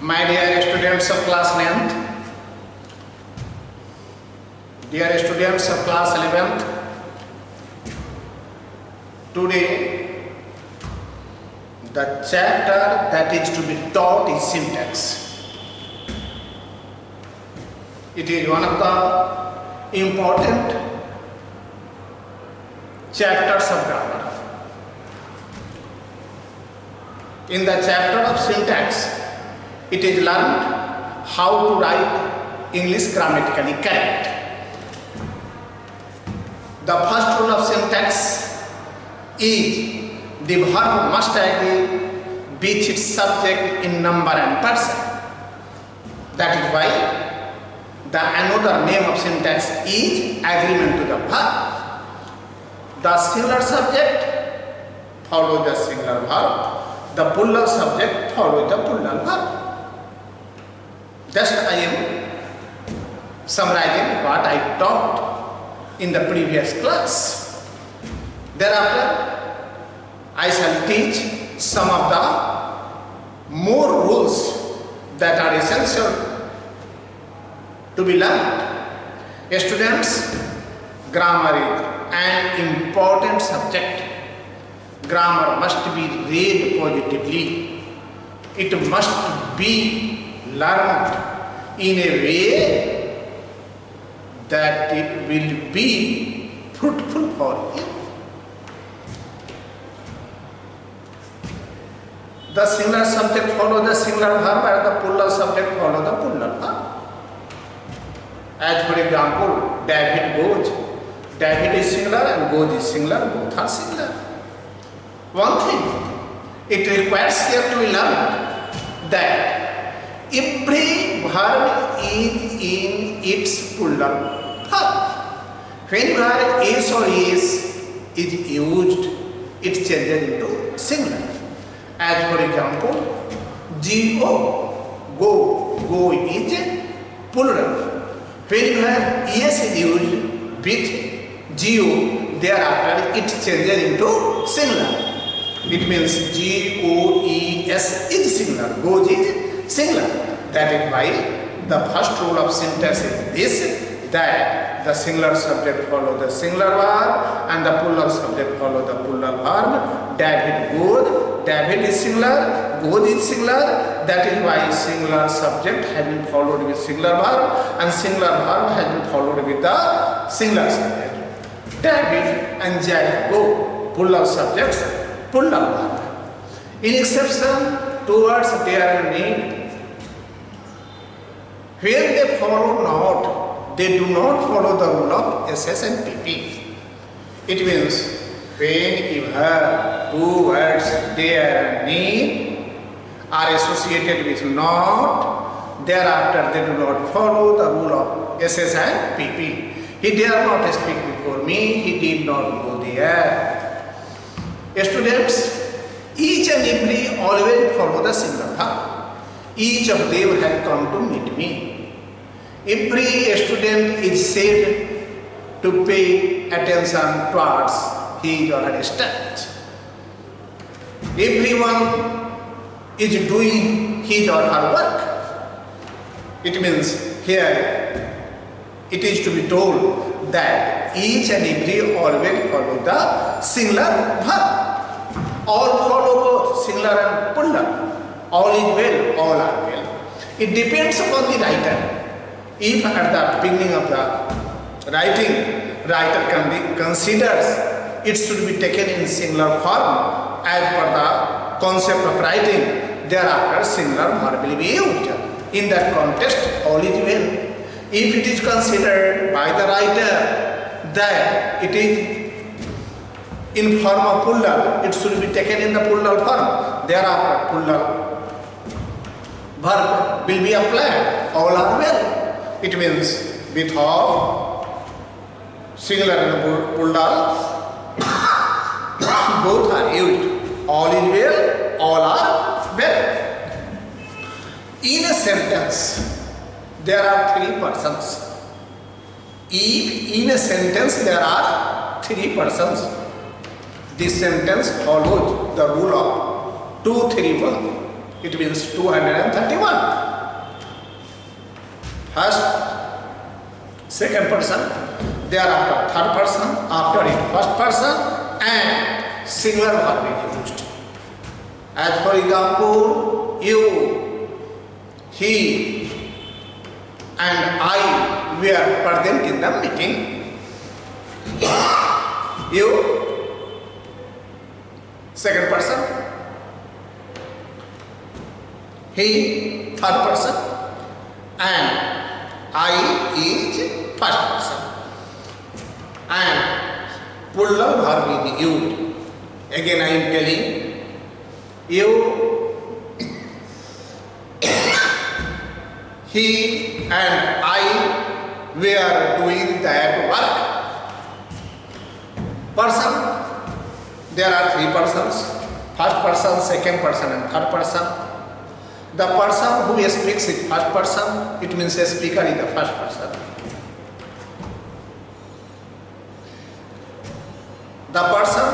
My dear students of class 9th, dear students of class 11th, today the chapter that is to be taught is syntax. It is one of the important chapters of grammar. In the chapter of syntax, it is learned how to write English grammatically correct. The first rule of syntax is the verb must agree with its subject in number and person. That is why the another name of syntax is agreement to the verb. The singular subject follows the singular verb. The plural subject follows the plural verb. Just I am summarizing what I taught in the previous class. Thereafter, I shall teach some of the more rules that are essential to be learned. Students, grammar is an important subject. Grammar must be read positively. It must be learned in a way that it will be fruitful for you. The singular subject follows the singular verb and the plural subject follows the plural verb. As for example, David goes. David is singular and goes is singular, both are singular. One thing, it requires here to be learned that every verb is in its plural form. Whenever is or is used, it changes into singular. As for example, go is plural. Whenever is used with go, thereafter it changes into singular. It means goes is singular, goes is singular. That is why the first rule of syntax is this, that the singular subject follows the singular verb and the plural subject follows the plural verb. David goes, David is singular, goes is singular. That is why singular subject has been followed with singular verb and singular verb has been followed with the singular subject. David and Jack go, plural subjects, plural verb. In exception, two words there and need. Where they follow not, they do not follow the rule of SS and PP. It means whenever two words there and need are associated with not, thereafter they do not follow the rule of SS and PP. He dare not speak before me, he did not go there. Students, each and every always follow the singular verb. Each of them has come to meet me. Every student is said to pay attention towards his or her studies. Everyone is doing his or her work. It means here it is to be told that each and every always follow the singular verb. All follow both singular and plural. All is well, all are well. It depends upon the writer. If at the beginning of the writing, writer considers it should be taken in singular form as per the concept of writing, thereafter singular verb will be used. In that context, all is well. If it is considered by the writer that it is in form of plural, it should be taken in the plural form, thereafter plural verb will be applied. All are well. It means with all singular and plural both are used. All is well, all are well. In a sentence, there are three persons. If in a sentence there are three persons, this sentence follows the rule of 2, 3, 1. It means 231. First, second person, thereafter third person, after it first person, and singular verb is used. As for example, you, he, and I were present in the meeting. You, second person, he, third person, and I is first person. And plural verb is used. Again I am telling you, he and I were doing that work. Person, there are three persons, first person, second person and third person. The person who speaks is first person, it means a speaker is the first person. The person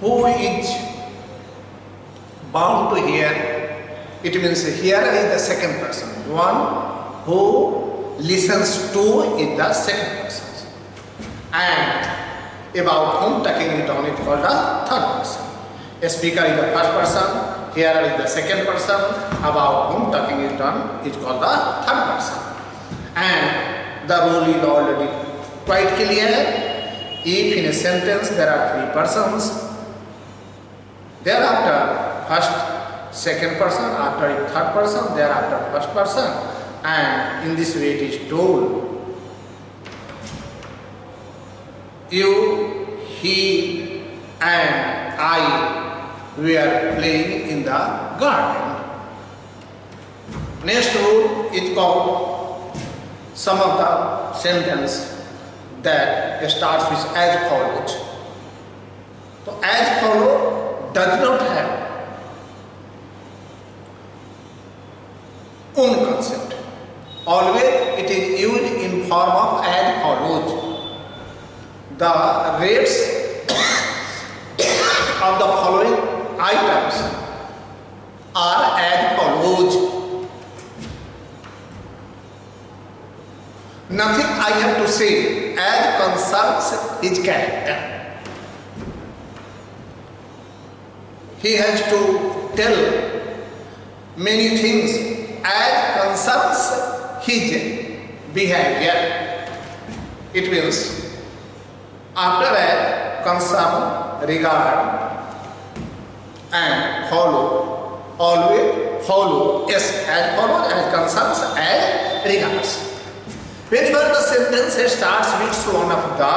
who is bound to hear, it means hearer is the second person. One who listens to is the second person. And about whom talking it on is called the third person. A speaker is the first person, hearer is the second person, about whom talking it on is called the third person. And the rule is already quite clear. If in a sentence there are three persons, thereafter first, second person, after it third person, thereafter first person, and in this way it is told, you, he, and I were playing in the garden. Next rule is called some of the sentence that starts with as follows. So as follows does not have own concept. Always it is used in form of as follows. The rates of the following items are as follows. Nothing I have to say as concerns his character. He has to tell many things as concerns his behavior. It means after a concern, regard, and follow, always follow, yes, as follows, as concerns, as regards. Whenever the sentence starts with one of the,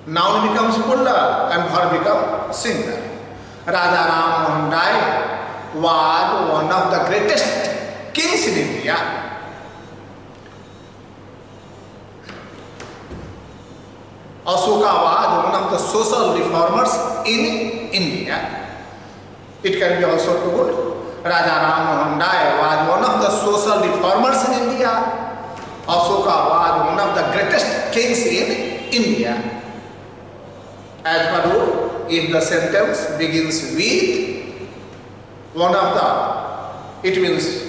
noun becomes plural and verb becomes singular. Raja Ram Mohan Rai was one of the greatest kings in India. Ashoka was one of the social reformers in India. It can be also told Raja Ram Mohan Rai was one of the social reformers in India. Ashoka was one of the greatest kings in India. As per rule, if the sentence begins with one of the, it means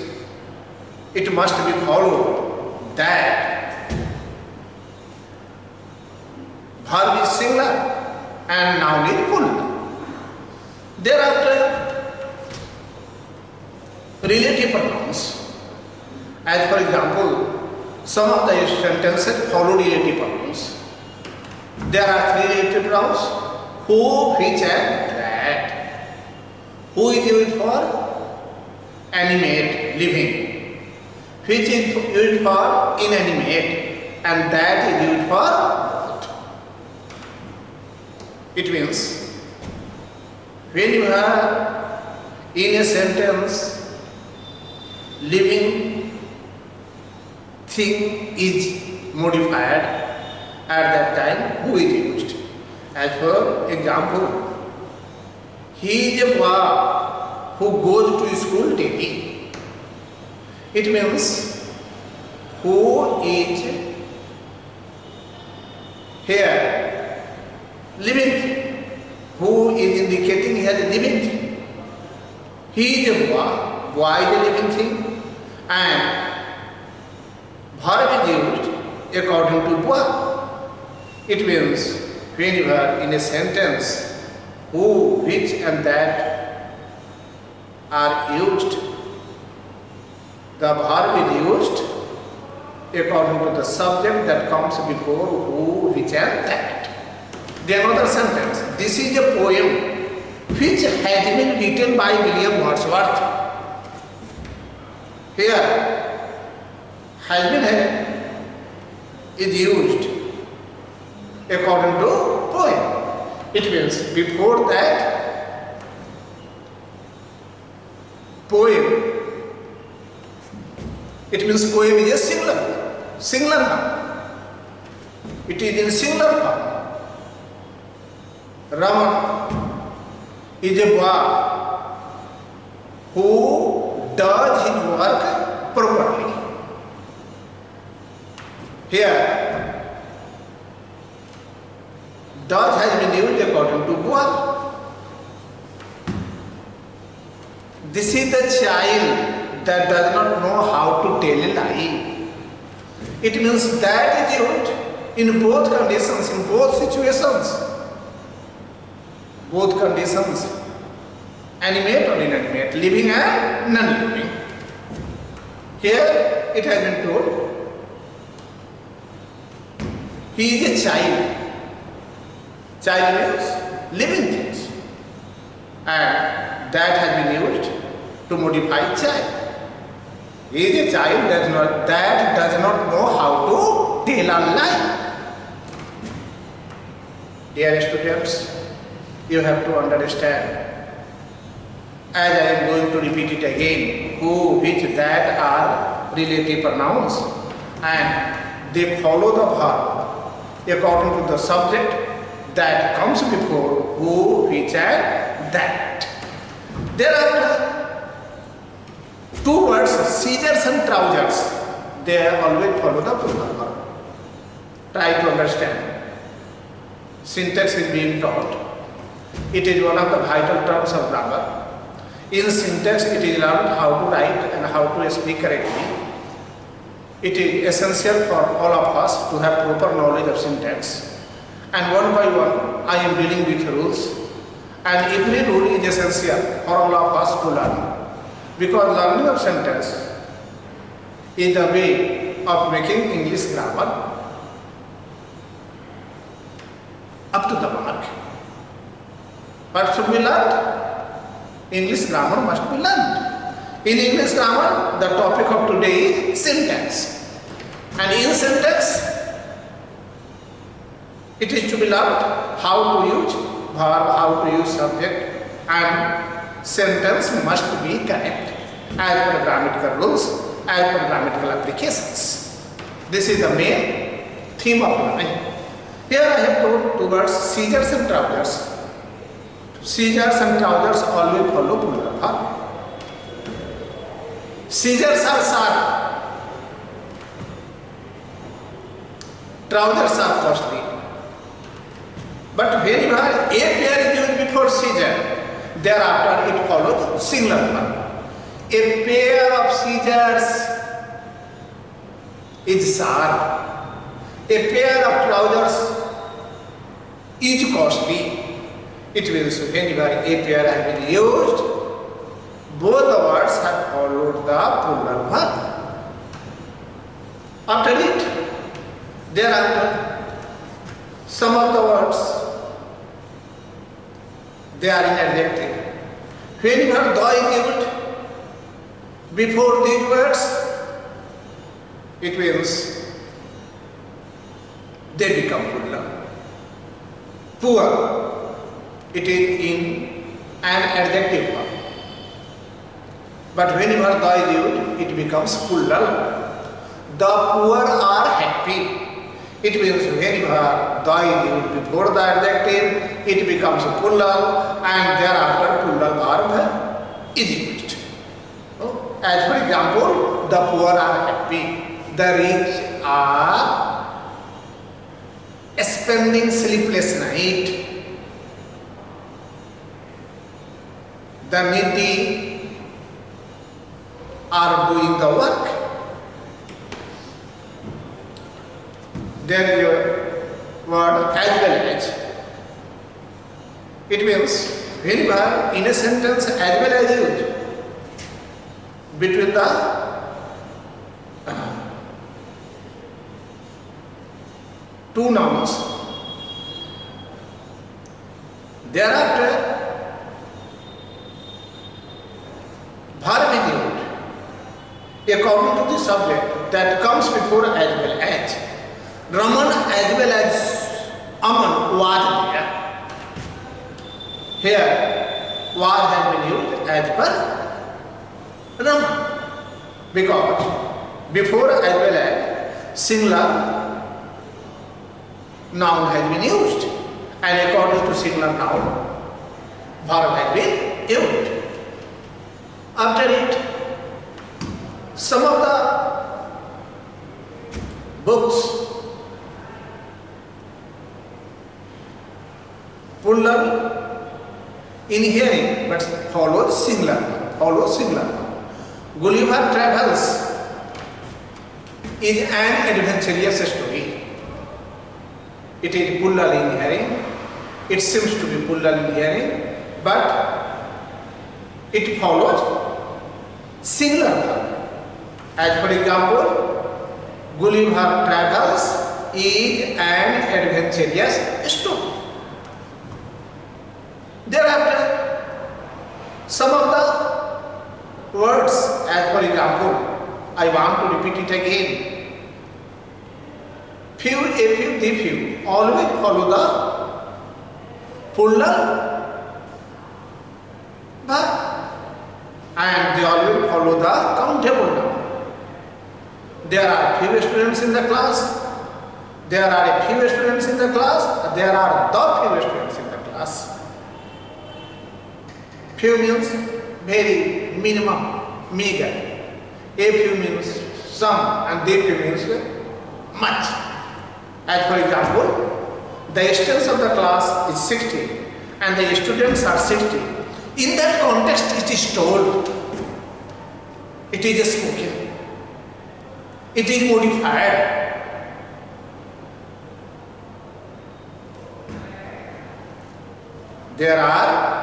it must be followed that verb is singular and noun is plural. Thereafter, relative pronouns. As for example, some of the sentences follow relative pronouns. There are three relative pronouns: who, which, and that. Who is used for animate, living. Which is used for inanimate, and that is used for both. It means when you have in a sentence living thing is modified, at that time who is used. As for example, he is a boy who goes to school daily. It means who is here living thing. is indicating here a living thing. He is a boy, boy is a living thing, and verb is used according to boy. It means whenever in a sentence who, which and that are used, the verb is used according to the subject that comes before who, which and that. Then another sentence, this is a poem which has been written by William Wordsworth. Here, has been is used according to poem. It means before that poem, it means poem is a singular noun. It is in singular form. Raman is a boy who does his work properly. Here, does has been used according to boy. This is the child that does not know how to tell a lie. It means that is used in both conditions, in both situations. Both conditions, animate or inanimate, living and non-living. Here it has been told, he is a child. Child means living things, and that has been used to modify child. He is a child that does not know how to tell a lie. Dear students, you have to understand, as I am going to repeat it again, who, which, that are relative pronouns, and they follow the verb according to the subject that comes before who, which, and that. There are two words, scissors and trousers. They always follow the plural verb. Try to understand. Syntax is being taught. It is one of the vital terms of grammar. In syntax, it is learned how to write and how to speak correctly. It is essential for all of us to have proper knowledge of syntax. And one by one, I am dealing with rules. And every rule is essential for all of us to learn. Because learning of sentence is the way of making English grammar up to the mark. What should be learned? English grammar must be learned. In English grammar, the topic of today is syntax. And in syntax, it is to be learned how to use verb, how to use subject, and sentence must be correct as per grammatical rules, as per grammatical applications. This is the main theme of learning. Here I have told two words, scissors and trousers. Scissors and trousers always follow plural verb. Scissors are sharp. Trousers are costly. But whenever a pair is used before scissor, thereafter it follows singular verb. A pair of scissors is sharp. A pair of trousers is costly. It means whenever a pair has been used, both the words have followed the plural verb. After it, thereafter, some of the words, they are in adjective. Whenever the is used before these words, it means they become plural. Poor, it is in an adjective form. But whenever the is used, it becomes plural. The poor are happy. It means whenever the is used before the adjective, it becomes plural, and thereafter plural verb is used. As for example, the poor are happy. The rich are spending sleepless night. the needy are doing the work. There your word as well as. It means whenever in a sentence as well as used between the two nouns, thereafter verb is used according to the subject that comes before as well as. Raman as well as Aman was there. Here was has been used as per Raman because before as well as singular noun has been used, and according to singular noun verb has been used. After it, some of the books plural in hearing but follows singular. Gulliver Travels is an adventurous story. It is plural in hearing. It seems to be plural in hearing, but it follows singular verb. As for example, Gulliver Travels is an adventurous story. Thereafter, some of the words, as for example, I want to repeat it again. Few, a few, the few, always follow the plural verb, and they always follow the countable noun. There are few students in the class. There are a few students in the class. There are the few students in the class. Few means very minimum, meager. A few means some, and the few means much. As for example, the students of the class is 60 and the students are 60. In that context, it is told, it is spoken, it is modified. There are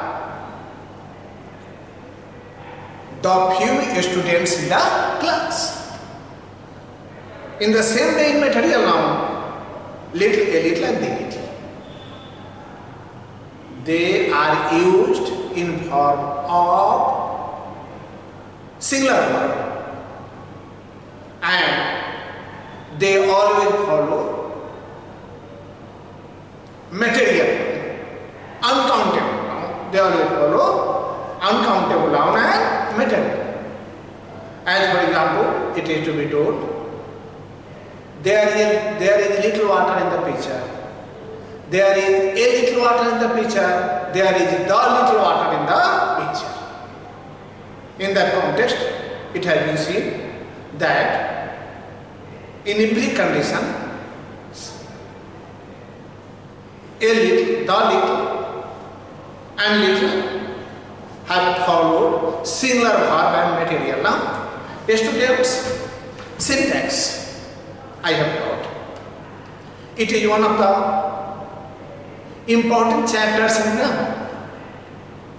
the few students in the class. In the same way in material noun, little, a little and the little. They are used in form of singular verb, and they always follow material, uncountable noun. They always follow uncountable noun and material. As for example, it is to be told, there is little water in the pitcher. There is a little water in the pitcher. There is the little water in the pitcher. In that context, it has been seen that in every condition, a little, the little, and little have followed singular verb and material noun. Students, syntax I have taught. It is one of the important chapters in grammar.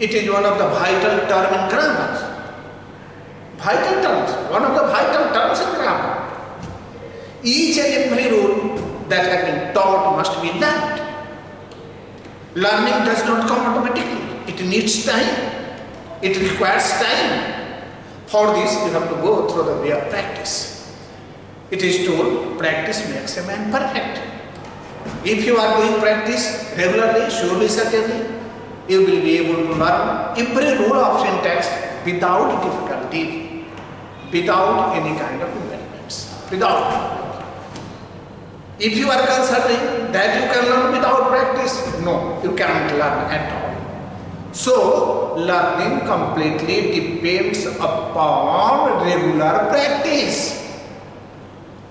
It is one of the vital terms in grammar. Vital terms, one of the vital terms in grammar. Each and every rule that has been taught must be learned. Learning does not come automatically. It needs time. It requires time. For this, you have to go through the way of practice. It is told, practice makes a man perfect. If you are doing practice regularly, surely, certainly, you will be able to learn every rule of syntax without difficulty, without any kind of impediments, without. If you are considering that you can learn without practice, no, you cannot learn at all. So, learning completely depends upon regular practice.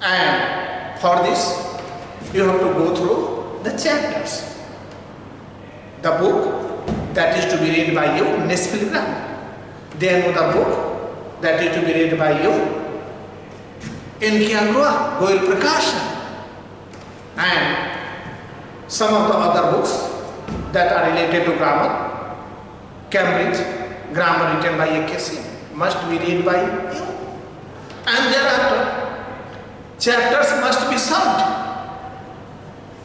And for this, you have to go through the chapters. The book that is to be read by you, Nestle Grammar. Then another book that is to be read by you, N.K. Agarwal, Goel Prakashan, and some of the other books that are related to grammar, Cambridge Grammar written by A.K. Singh, must be read by you. And thereafter, chapters must be solved.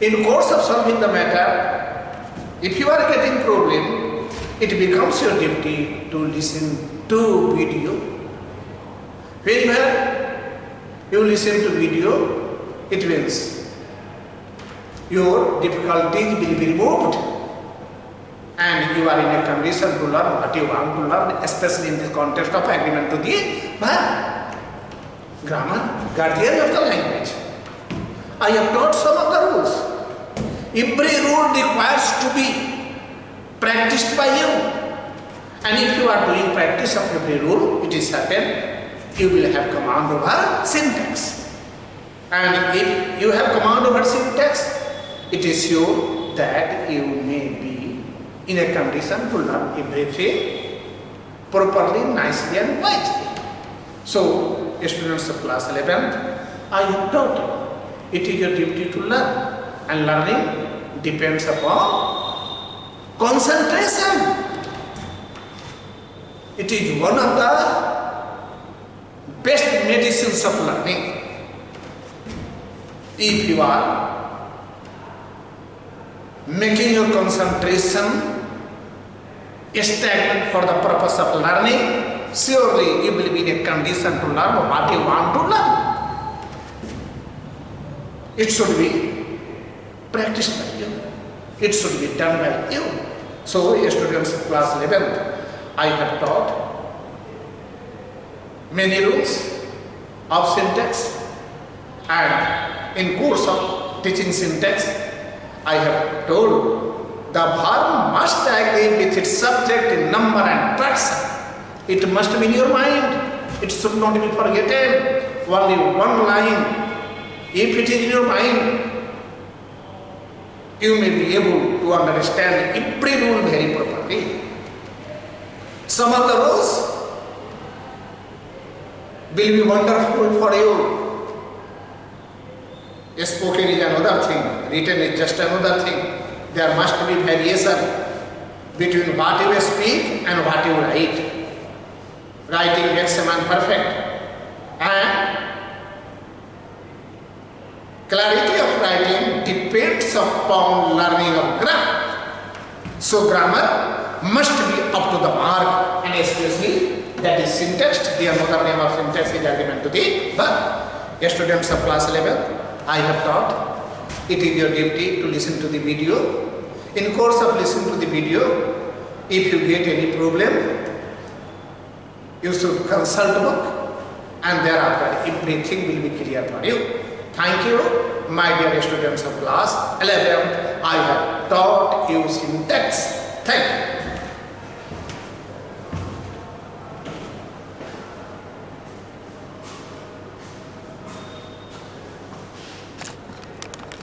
In course of solving the matter, if you are getting problem, it becomes your duty to listen to video. Whenever you listen to video, it means your difficulties will be removed and you are in a condition to learn what you want to learn, especially in the context of agreement to the verb. Grammar, guardian of the language. I have taught some of the rules. Every rule requires to be practiced by you. And if you are doing practice of every rule, it is certain you will have command over syntax. And if you have command over syntax, it is sure that you may be in a condition to learn everything properly, nicely and wisely. So, students of class 11th, I have taught you. It is your duty to learn. And learning depends upon concentration. It is one of the best medicines of learning. If you are making your concentration stagnant for the purpose of learning, surely you will be in a condition to learn what you want to learn. It should be practiced by you. It should be done by you. So, students of class 11th, I have taught many rules of syntax, and in course of teaching syntax, I have told the verb must agree with its subject in number and person. It must be in your mind. It should not be forgotten. Only one line. If it is in your mind, you may be able to understand every rule very properly. Some of the rules will be wonderful for you. Spoken is another thing, written is just another thing. There must be variation between what you speak and what you write. Writing makes a man perfect, and clarity of writing depends upon learning of grammar. So grammar must be up to the mark, and especially that is syntax. The another name of syntax is agreement to the verb. Students of class 11, I have taught it is your duty to listen to the video. In course of listening to the video, if you get any problem, you should consult the book, and thereafter everything will be clear for you. Thank you, my dear students of class 11th. I have taught you syntax. Thank you.